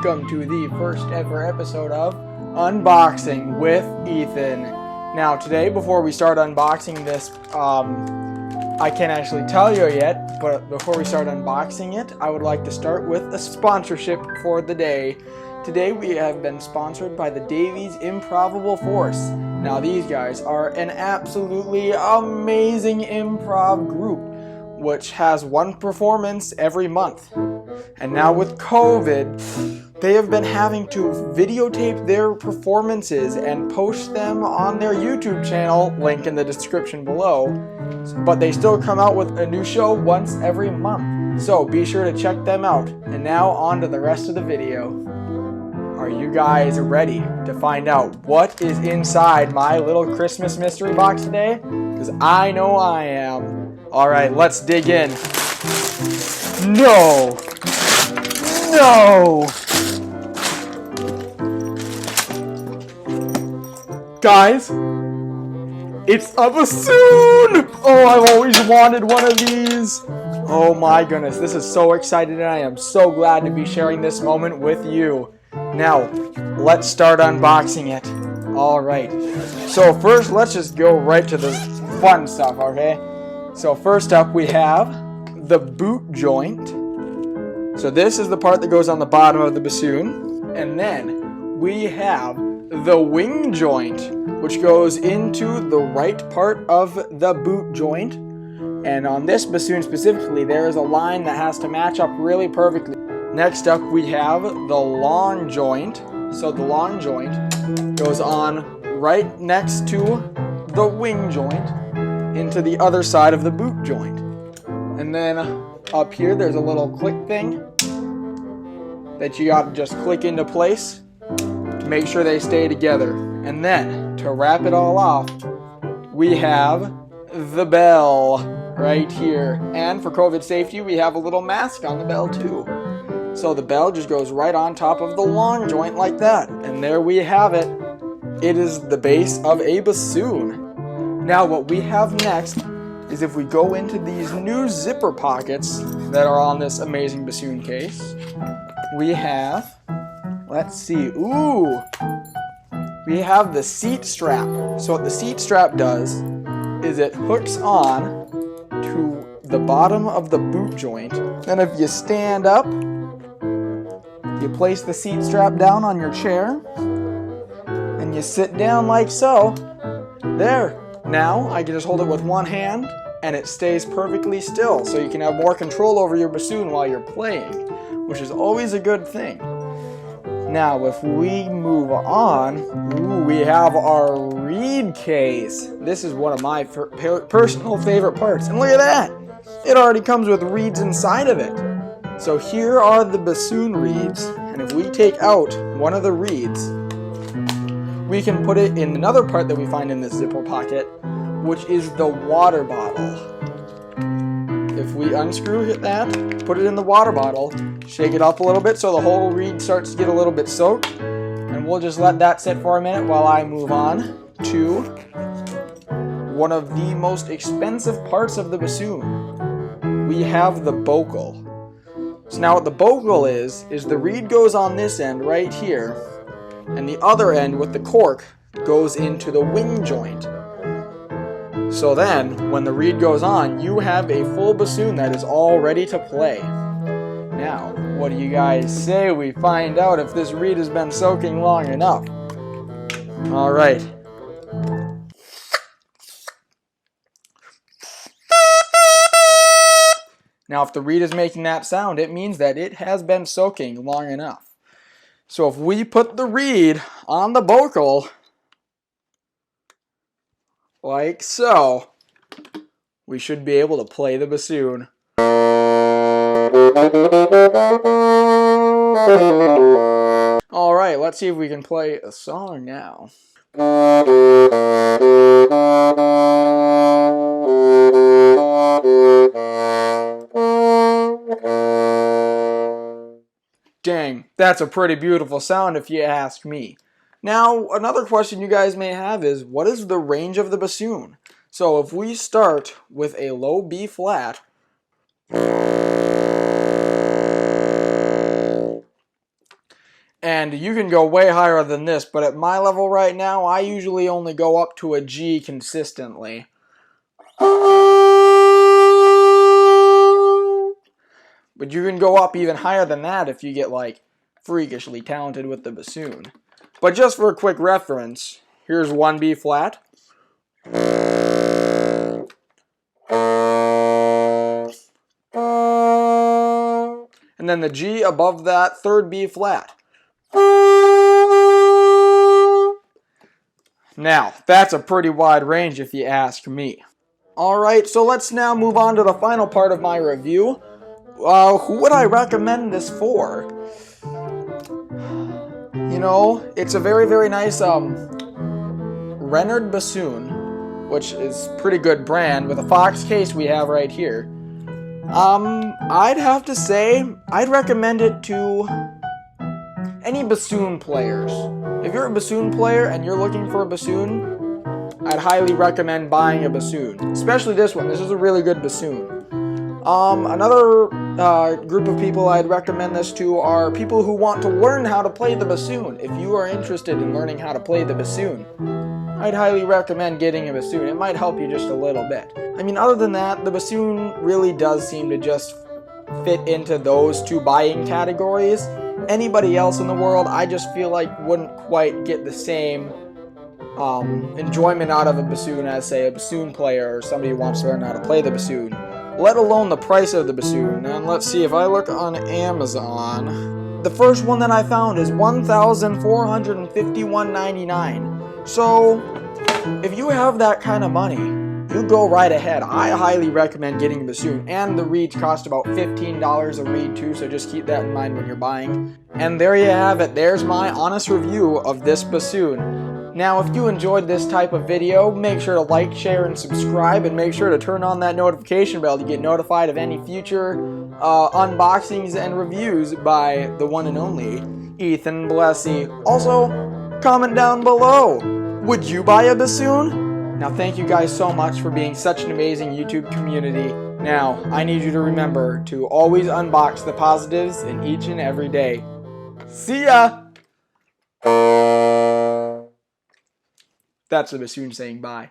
welcome to the first ever episode of Unboxing with Ethan. Now today, before we start unboxing this, I can't actually tell you yet, but before we start unboxing it, I would like to start with a sponsorship for the day. Today we have been sponsored by the Davies Improbable Force. Now these guys are an absolutely amazing improv group, which has one performance every month. And now with COVID, they have been having to videotape their performances and post them on their YouTube channel, link in the description below. But they still come out with a new show once every month. So be sure to check them out. And now on to the rest of the video. Are you guys ready to find out what is inside my little Christmas mystery box today? Because I know I am. Alright, let's dig in. No! No! Guys, it's a bassoon! Oh, I've always wanted one of these. Oh my goodness, this is so exciting, and I am so glad to be sharing this moment with you. Now, let's start unboxing it. Alright, so first let's just go right to the fun stuff, okay? So first up we have the boot joint. So this is the part that goes on the bottom of the bassoon. And then we have the wing joint, which goes into the right part of the boot joint. And on this bassoon specifically, there is a line that has to match up really perfectly. Next up we have the long joint. So the long joint goes on right next to the wing joint into the other side of the boot joint. And then up here there's a little click thing that you got to just click into place to make sure they stay together. And then to wrap it all off, we have the bell right here. And for COVID safety, we have a little mask on the bell too. So the bell just goes right on top of the long joint like that. And there we have it. It is the base of a bassoon. Now what we have next is if we go into these new zipper pockets that are on this amazing bassoon case, we have, let's see, we have the seat strap. So what the seat strap does is it hooks on to the bottom of the boot joint. Then if you stand up, you place the seat strap down on your chair, and you sit down like so. There. Now, I can just hold it with one hand, and it stays perfectly still, so you can have more control over your bassoon while you're playing, which is always a good thing. Now, if we move on, we have our reed case. This is one of my personal favorite parts, and look at that! It already comes with reeds inside of it. So here are the bassoon reeds, and if we take out one of the reeds, we can put it in another part that we find in this zipper pocket, which is the water bottle. If we unscrew that, put it in the water bottle, shake it up a little bit so the whole reed starts to get a little bit soaked, and we'll just let that sit for a minute while I move on to one of the most expensive parts of the bassoon. We have the bocal. So now what the bocal is the reed goes on this end right here, and the other end with the cork goes into the wing joint. So then, when the reed goes on, you have a full bassoon that is all ready to play. Now, what do you guys say we find out if this reed has been soaking long enough? Alright. Now, if the reed is making that sound, it means that it has been soaking long enough. So if we put the reed on the bocal, like so, we should be able to play the bassoon. Alright, let's see if we can play a song now. Dang, that's a pretty beautiful sound if you ask me. Now, another question you guys may have is, what is the range of the bassoon? So if we start with a low B flat, And you can go way higher than this, but at my level right now, I usually only go up to a G consistently. But you can go up even higher than that if you get, like, freakishly talented with the bassoon. But just for a quick reference, here's one B flat. And then the G above that, third B flat. Now, that's a pretty wide range if you ask me. Alright, so let's now move on to the final part of my review. Who would I recommend this for? You know, it's a very, very nice Renard bassoon, which is pretty good brand, with a Fox case we have right here. I'd have to say, I'd recommend it to any bassoon players. If you're a bassoon player and you're looking for a bassoon, I'd highly recommend buying a bassoon. Especially this one. This is a really good bassoon. Another group of people I'd recommend this to are people who want to learn how to play the bassoon. If you are interested in learning how to play the bassoon, I'd highly recommend getting a bassoon. It might help you just a little bit. I mean, other than that, the bassoon really does seem to just fit into those two buying categories. Anybody else in the world, I just feel like wouldn't quite get the same enjoyment out of a bassoon as, say, a bassoon player or somebody who wants to learn how to play the bassoon, let alone the price of the bassoon. And let's see, if I look on Amazon, the first one that I found is $1,451.99. So if you have that kind of money, you go right ahead. I highly recommend getting a bassoon, and the reeds cost about $15 a reed too, so just keep that in mind when you're buying. And there you have it. There's my honest review of this bassoon. Now, if you enjoyed this type of video, make sure to like, share, and subscribe, and make sure to turn on that notification bell to get notified of any future unboxings and reviews by the one and only Ethan Blesie. Also, comment down below. Would you buy a bassoon? Now, thank you guys so much for being such an amazing YouTube community. Now, I need you to remember to always unbox the positives in each and every day. See ya! That's the bassoon saying bye.